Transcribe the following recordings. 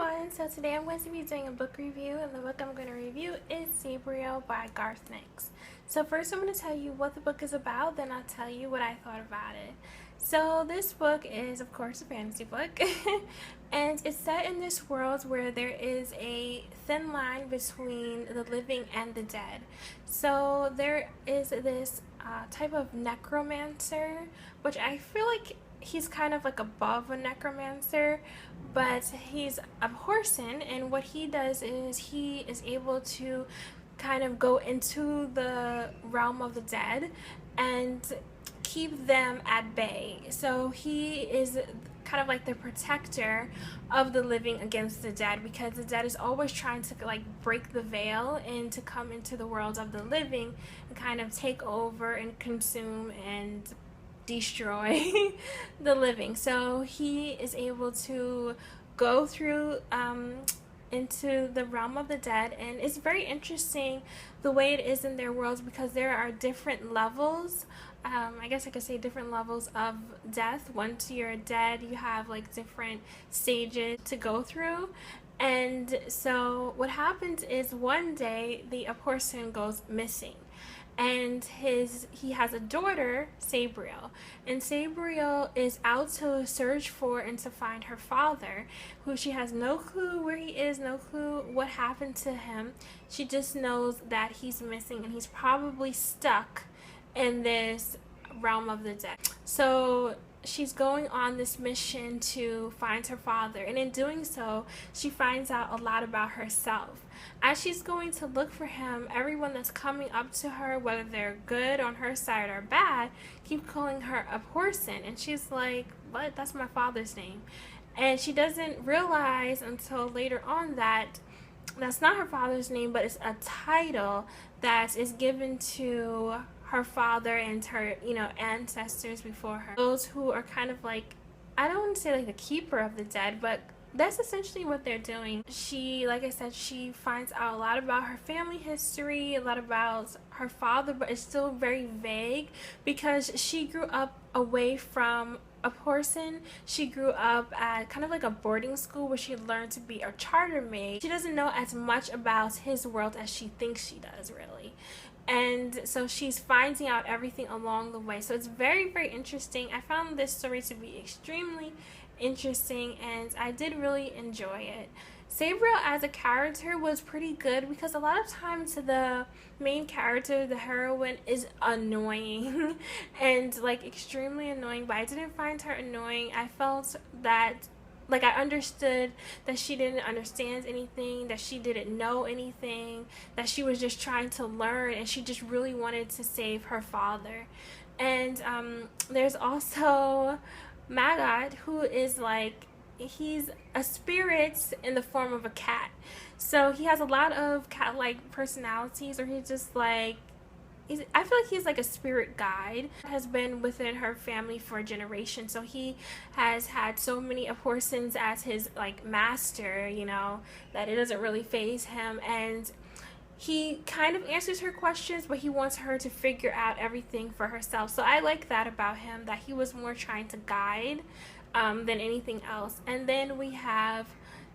everyone, so today I'm going to be doing a book review, and the book I'm going to review is Sabriel by Garth Nix. So first I'm going to tell you what the book is about, then I'll tell you what I thought about it. So this book is of course a fantasy book and it's set in this world where there is a thin line between the living and the dead. So there is this type of necromancer, which I feel like he's kind of like above a necromancer, but he's Abhorsen, and what he does is he is able to kind of go into the realm of the dead and keep them at bay. So he is kind of like the protector of the living against the dead, because the dead is always trying to like break the veil and to come into the world of the living and kind of take over and consume and destroy the living. So he is able to go through into the realm of the dead, and it's very interesting the way it is in their worlds, because there are different levels. I guess I could say different levels of death. Once you're dead, you have like different stages to go through. And so what happens is one day the Abhorsen goes missing, and he has a daughter, Sabriel, and Sabriel is out to search for and to find her father, who she has no clue where he is, no clue what happened to him. She just knows that he's missing and he's probably stuck in this realm of the dead. So she's going on this mission to find her father, and in doing so she finds out a lot about herself. As she's going to look for him, everyone that's coming up to her, whether they're good on her side or bad, keep calling her Abhorsen, and she's like, what? That's my father's name. And she doesn't realize until later on that that's not her father's name, but it's a title that is given to her father and her, ancestors before her. Those who are kind of like, I don't want to say like the keeper of the dead, but that's essentially what they're doing. She, like I said, she finds out a lot about her family history, a lot about her father, but it's still very vague because she grew up away from Abhorsen. She grew up at kind of like a boarding school where she learned to be a charter maid. She doesn't know as much about his world as she thinks she does, really. And so she's finding out everything along the way. So it's very, very interesting. I found this story to be extremely interesting, and I did really enjoy it. Sabriel as a character was pretty good, because a lot of times the main character, the heroine, is annoying and like extremely annoying, but I didn't find her annoying. I felt that like I understood that she didn't understand anything, that she didn't know anything, that she was just trying to learn, and she just really wanted to save her father. And there's also Maggot, who is like, he's a spirit in the form of a cat. So he has a lot of cat-like personalities, or he's just like, I feel like he's like a spirit guide. Has been within her family for a generation, so he has had so many Abhorsens as his like master, that it doesn't really faze him, and he kind of answers her questions, but he wants her to figure out everything for herself. So I like that about him, that he was more trying to guide than anything else. And then we have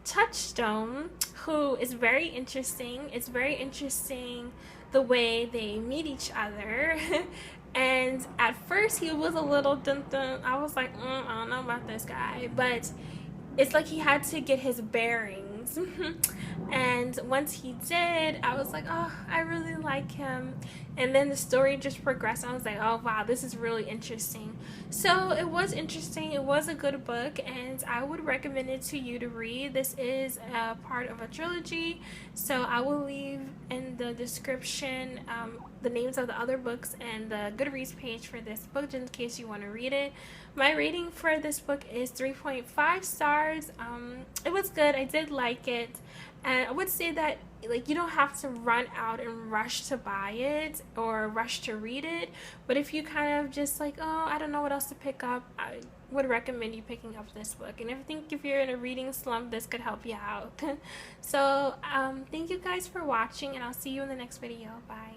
Touchstone, who is very interesting. It's very interesting the way they meet each other. And at first he was a little dun-dun. I was like, I don't know about this guy, but it's like he had to get his bearings. And once he did, I was like, oh, I really like him. And then the story just progressed. I was like, oh wow, this is really interesting. So it was interesting. It was a good book, and I would recommend it to you to read. This is a part of a trilogy, so I will leave in the description the names of the other books and the Goodreads page for this book, just in case you want to read it. My rating for this book is 3.5 stars. It was good. I did like it. And I would say that like you don't have to run out and rush to buy it or rush to read it, but if you kind of just like, oh, I don't know what else to pick up, I would recommend you picking up this book. And I think if you're in a reading slump, this could help you out. So thank you guys for watching, and I'll see you in the next video. Bye.